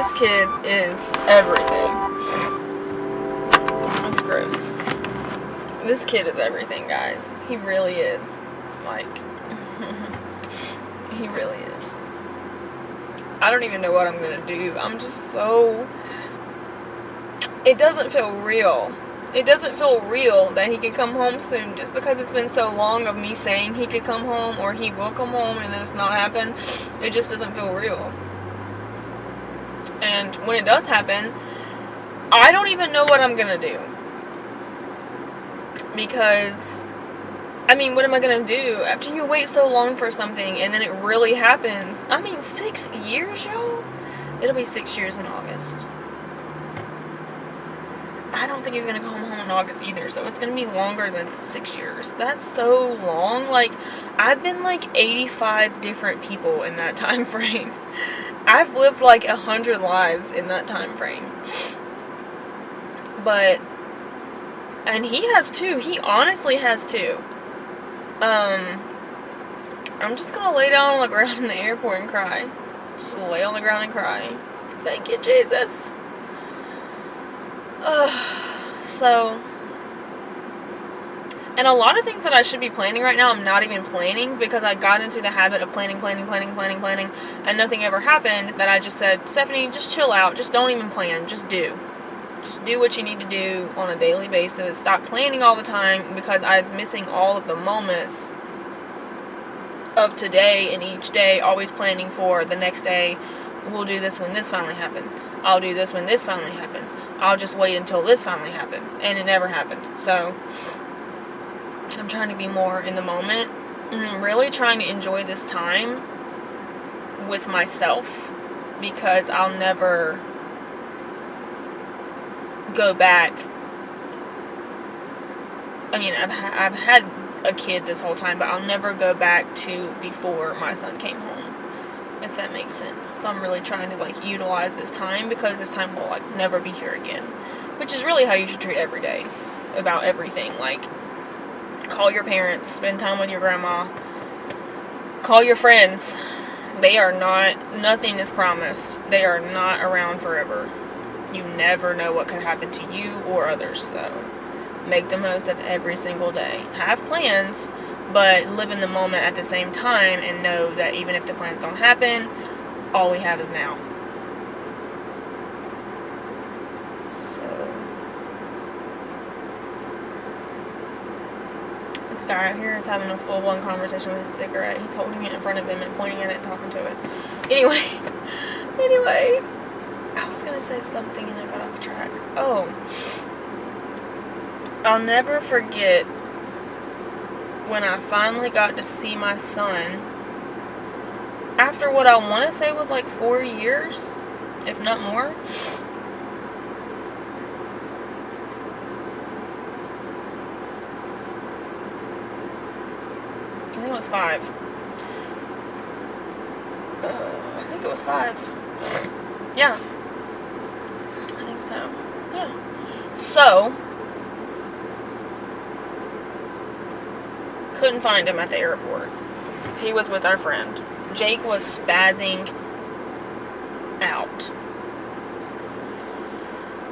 This kid is everything. That's gross. This kid is everything, guys. He really is. Like, he really is. I don't even know what I'm gonna do. I'm just so... It doesn't feel real. It doesn't feel real that he could come home soon just because it's been so long of me saying he could come home or he will come home and then it's not happened. It just doesn't feel real. And when it does happen, I don't even know what I'm gonna do. Because, I mean, what am I gonna do? After you wait so long for something and then it really happens. I mean, 6 years, y'all? It'll be 6 years in August. I don't think he's gonna come home in August either, so it's gonna be longer than 6 years. That's so long. Like, I've been like 85 different people in that time frame. I've lived like 100 lives in that time frame. But, and he has too. He honestly has too. I'm just gonna lay down on the ground in the airport and cry. Just lay on the ground and cry. Thank you, Jesus. So, and a lot of things that I should be planning right now, I'm not even planning because I got into the habit of planning, and nothing ever happened. That I just said, Stephanie, just chill out. Just don't even plan. Just do. Just do what you need to do on a daily basis. Stop planning all the time because I was missing all of the moments of today and each day, always planning for the next day. We'll do this when this finally happens. I'll do this when this finally happens. I'll just wait until this finally happens. And it never happened. So, I'm trying to be more in the moment. I'm really trying to enjoy this time with myself. Because I'll never go back. I mean, I've had a kid this whole time. But I'll never go back to before my son came home. If that makes sense. So I'm really trying to like utilize this time because this time will like never be here again. Which is really how you should treat every day about everything. Like, call your parents, spend time with your grandma, call your friends. They are not, nothing is promised. They are not around forever. You never know what could happen to you or others. So make the most of every single day. Have plans, but live in the moment at the same time and know that even if the plans don't happen, all we have is now. So, this guy right here is having a full-blown conversation with his cigarette. He's holding it in front of him and pointing at it and talking to it. Anyway, I was gonna say something and I got off track. Oh, I'll never forget when I finally got to see my son, after what I want to say was like 4 years, if not more. I think it was 5. I think it was 5. Yeah. I think so. Yeah. So, couldn't find him at the airport. He was with our friend. Jake was spazzing out.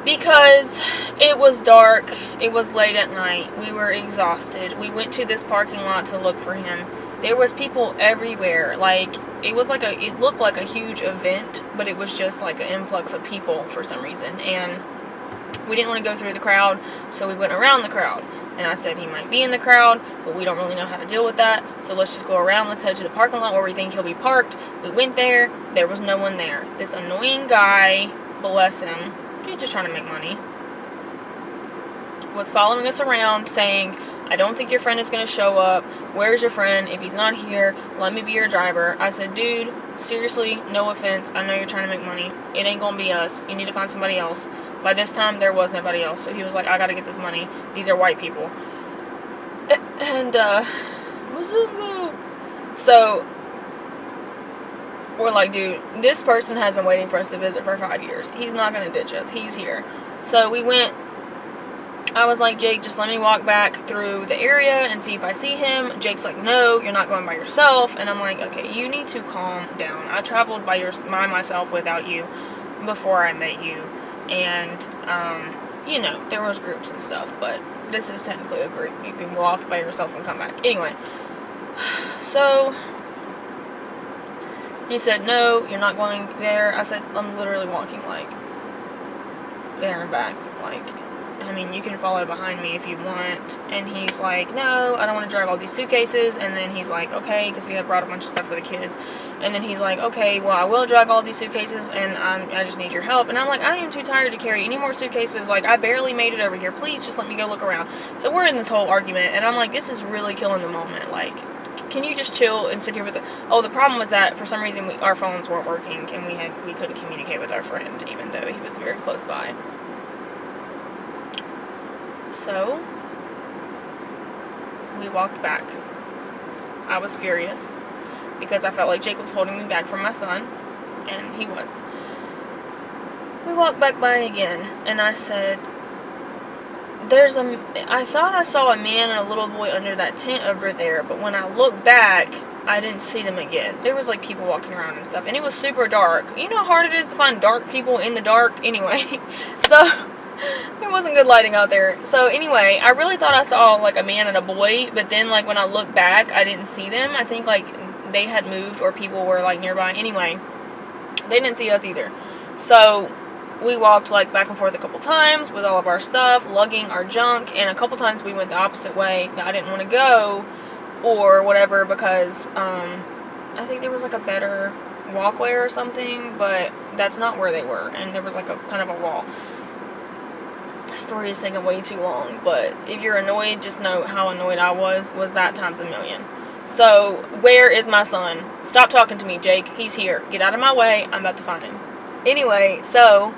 Because it was dark, it was late at night, we were exhausted. We went to this parking lot to look for him. There was people everywhere. Like, it looked like a huge event, but it was just like an influx of people for some reason. And we didn't want to go through the crowd, so we went around the crowd. And I said he might be in the crowd, but we don't really know how to deal with that. So let's just go around. Let's head to the parking lot where we think he'll be parked. We went there. There was no one there. This annoying guy, bless him, he's just trying to make money, was following us around saying, I don't think your friend is going to show up. Where's your friend? If he's not here, let me be your driver. I said, dude, seriously, no offense. I know you're trying to make money. It ain't going to be us. You need to find somebody else. By this time, there was nobody else. So he was like, I got to get this money. These are white people. And, Muzungu. So, we're like, dude, this person has been waiting for us to visit for 5 years. He's not going to ditch us. He's here. So, we went. I was like, Jake, just let me walk back through the area and see if I see him. Jake's like, no, you're not going by yourself. And I'm like, okay, you need to calm down. I traveled by myself without you before I met you, and you know, there was groups and stuff, but this is technically a group. You can go off by yourself and come back. Anyway, so he said, no, you're not going there. I said, I'm literally walking, like, there and back. Like, I mean, you can follow behind me if you want. And he's like, no, I don't want to drag all these suitcases. And then he's like, okay, because we had brought a bunch of stuff for the kids. And then he's like, okay, well, I will drag all these suitcases, and I just need your help. And I'm like, I am too tired to carry any more suitcases. Like, I barely made it over here. Please just let me go look around. So we're in this whole argument, and I'm like, this is really killing the moment. Like, can you just chill and sit here with the... Oh, the problem was that for some reason our phones weren't working, and we couldn't communicate with our friend, even though he was very close by. So we walked back. I was furious because I felt like Jake was holding me back from my son, and he was. We walked back by again, and I said, I thought I saw a man and a little boy under that tent over there, but when I looked back, I didn't see them again. There was like people walking around and stuff, and it was super dark. You know how hard it is to find dark people in the dark? Anyway, so it wasn't good lighting out there. So anyway, I really thought I saw like a man and a boy, but then like when I looked back, I didn't see them. I think like they had moved or people were like nearby. Anyway, they didn't see us either. So we walked like back and forth a couple times with all of our stuff, lugging our junk, and a couple times we went the opposite way that I didn't want to go or whatever because I think there was like a better walkway or something, but that's not where they were, and there was like a kind of a wall. The story is taking way too long, but if you're annoyed, just know how annoyed I was that times a million. So, where is my son? Stop talking to me, Jake. He's here. Get out of my way. I'm about to find him. Anyway, so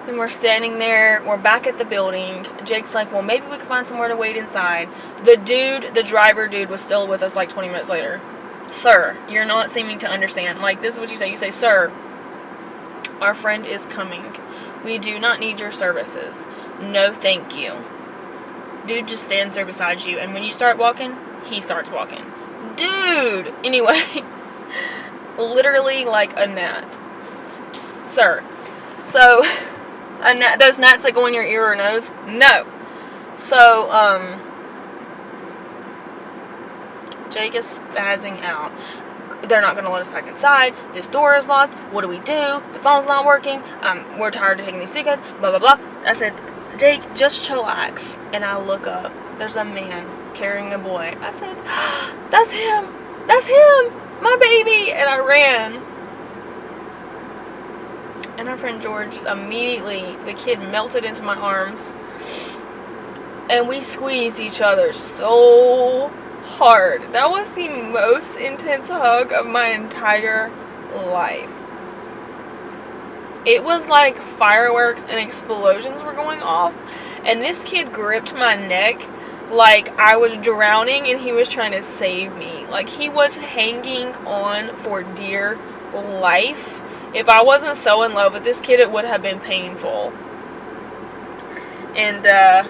then we're standing there. We're back at the building. Jake's like, well, maybe we can find somewhere to wait inside. The driver dude was still with us like 20 minutes later. Sir, you're not seeming to understand. Like, this is what you say. You say, sir, our friend is coming. We do not need your services. No, thank you. Dude just stands there beside you, and when you start walking, he starts walking. Dude! Anyway, literally like a gnat. Sir. So, those gnats that go in your ear or nose? No. So, Jake is spazzing out. They're not going to let us back inside. This door is locked. What do we do? The phone's not working. We're tired of taking these suitcases. Blah, blah, blah. I said, Jake, just chillax. And I look up. There's a man carrying a boy. I said, that's him. That's him. My baby. And I ran. And our friend George just immediately, the kid melted into my arms. And we squeezed each other so hard. That was the most intense hug of my entire life. It was like fireworks and explosions were going off, and this kid gripped my neck like I was drowning and he was trying to save me. Like, he was hanging on for dear life. If I wasn't so in love with this kid, it would have been painful. And it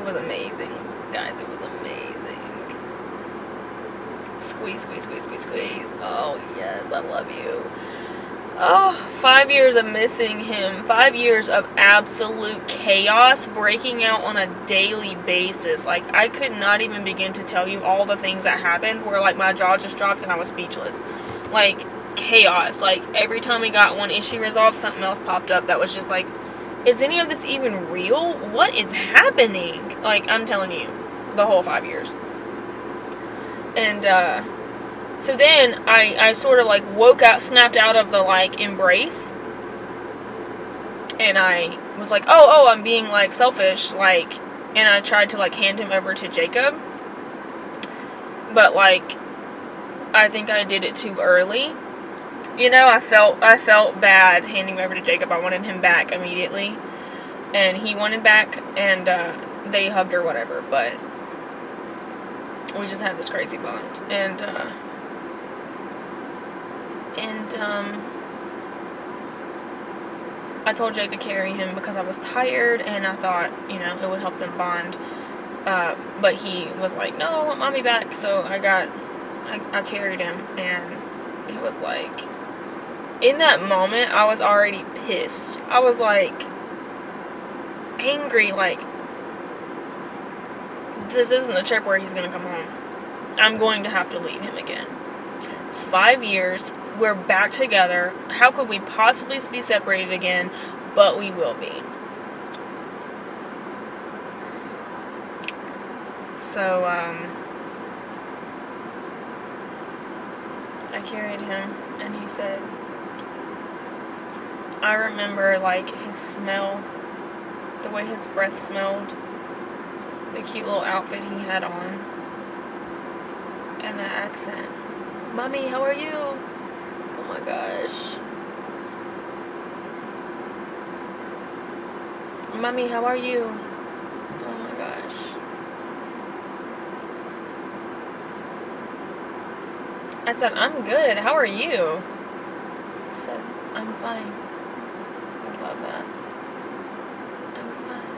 was amazing, guys. It was amazing. Squeeze, squeeze, squeeze, squeeze, squeeze. Oh, yes, I love you. Oh, 5 years of missing him. 5 years of absolute chaos breaking out on a daily basis. Like, I could not even begin to tell you all the things that happened where, like, my jaw just dropped and I was speechless. Like, chaos. Like, every time we got one issue resolved, something else popped up that was just like, is any of this even real? What is happening? Like, I'm telling you, the whole 5 years. And, so then I sort of like snapped out of the like embrace, and I was like, oh, I'm being like selfish, like, and I tried to like hand him over to Jacob, but like, I think I did it too early. You know, I felt bad handing him over to Jacob. I wanted him back immediately, and he wanted back, and they hugged or whatever, but we just had this crazy bond, and I told Jake to carry him because I was tired and I thought, you know, it would help them bond. But he was like, no, I want mommy back. So I carried him, and it was like, in that moment, I was already pissed. I was like, angry, like, this isn't the trip where he's gonna come home. I'm going to have to leave him again. 5 years, we're back together. How could we possibly be separated again? But we will be. So, I carried him, and he said, I remember, like, his smell, the way his breath smelled, the cute little outfit he had on, and the accent. Mommy, how are you? Oh my gosh. Mommy, how are you? Oh my gosh. I said, I'm good. How are you? He said, I'm fine. I love that. I'm fine.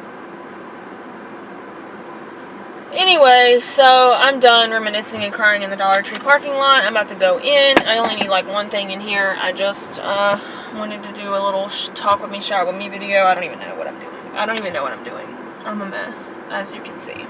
Anyway, so I'm done reminiscing and crying in the Dollar Tree parking lot. I'm about to go in. I only need like one thing in here. I just wanted to do a little talk with me, shout with me video. I don't even know what I'm doing. I don't even know what I'm doing. I'm a mess, as you can see.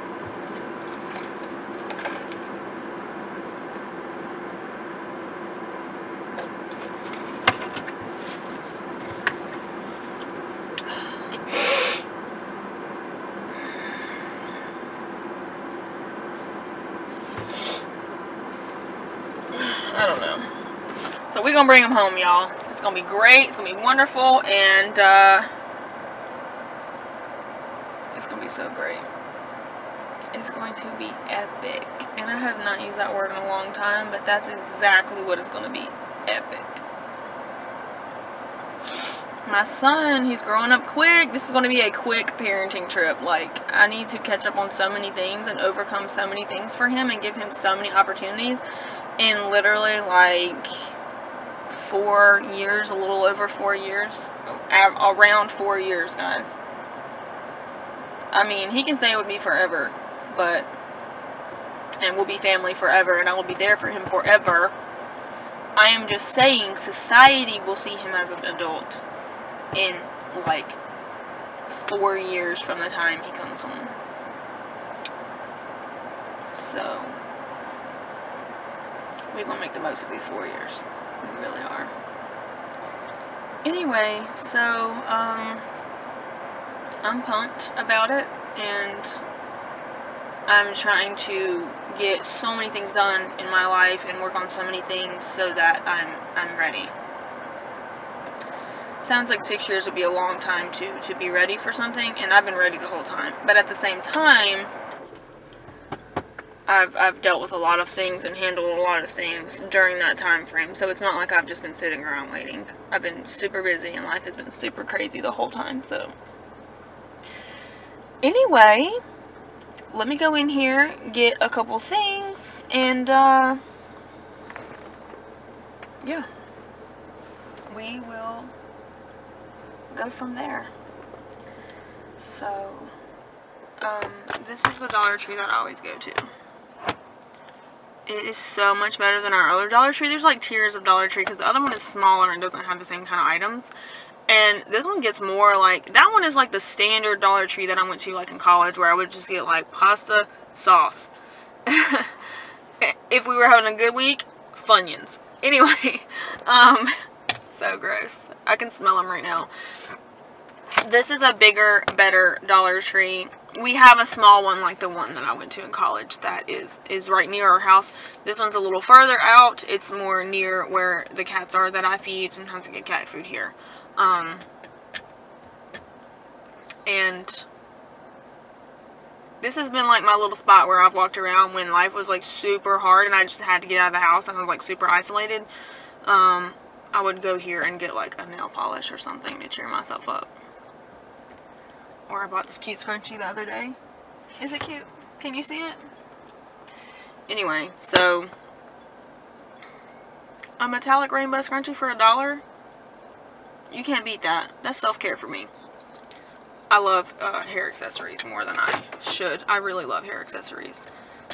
I don't know. So we're gonna bring him home, y'all. It's gonna be great. It's gonna be wonderful, and it's gonna be so great. It's going to be epic. And I have not used that word in a long time, but that's exactly what it's gonna be. Epic. My son, he's growing up quick. This is going to be a quick parenting trip. Like, I need to catch up on so many things and overcome so many things for him and give him so many opportunities in literally like 4 years, a little over 4 years, around 4 years, guys. I mean, he can stay with me forever, and we'll be family forever, and I will be there for him forever. I am just saying, society will see him as an adult in like 4 years from the time he comes home. So we're gonna make the most of these 4 years. We really are. Anyway, so I'm pumped about it, and I'm trying to get so many things done in my life and work on so many things so that I'm ready. Sounds like 6 years would be a long time to be ready for something, and I've been ready the whole time. But at the same time, I've dealt with a lot of things and handled a lot of things during that time frame. So it's not like I've just been sitting around waiting. I've been super busy, and life has been super crazy the whole time. So anyway, let me go in here, get a couple things, and yeah, we will go from there. So this is the Dollar Tree that I always go to. It is so much better than our other Dollar Tree. There's like tiers of Dollar Tree because the other one is smaller and doesn't have the same kind of items. And this one gets more like, that one is like the standard Dollar Tree that I went to like in college, where I would just get like pasta, sauce. If we were having a good week, Funyuns. Anyway, so gross. I can smell them right now. This is a bigger, better Dollar Tree. We have a small one like the one that I went to in college that is right near our house. This one's a little further out. It's more near where the cats are that I feed. Sometimes I get cat food here. And this has been like my little spot where I've walked around when life was like super hard and I just had to get out of the house and I was like super isolated. I would go here and get like a nail polish or something to cheer myself up. Or I bought this cute scrunchie the other day. Is it cute? Can you see it? Anyway, so a metallic rainbow scrunchie for $1. You can't beat that. That's self-care for me. I love hair accessories more than I should. I really love hair accessories.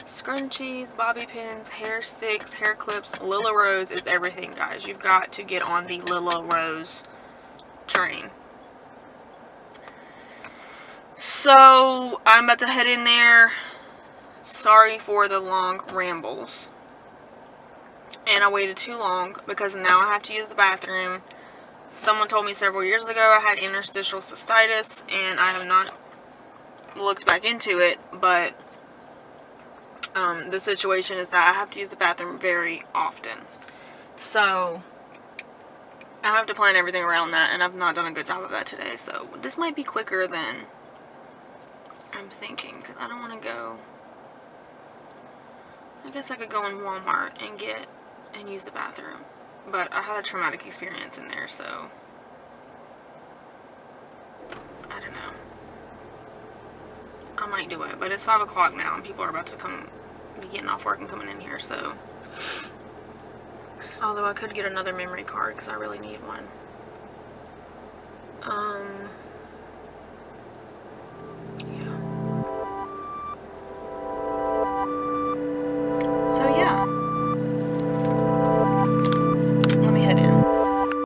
Scrunchies, bobby pins, hair sticks, hair clips. Lilla Rose is everything, guys. You've got to get on the Lilla Rose train. So, I'm about to head in there. Sorry for the long rambles. And I waited too long because now I have to use the bathroom. Someone told me several years ago I had interstitial cystitis, and I have not looked back into it, but the situation is that I have to use the bathroom very often. So, I have to plan everything around that, and I've not done a good job of that today. So, this might be quicker than I'm thinking, because I don't want to go. I guess I could go in Walmart and use the bathroom. But I had a traumatic experience in there, so I don't know. I might do it, but it's 5 o'clock now, and people are about to be getting off work and coming in here, so. Although I could get another memory card, because I really need one.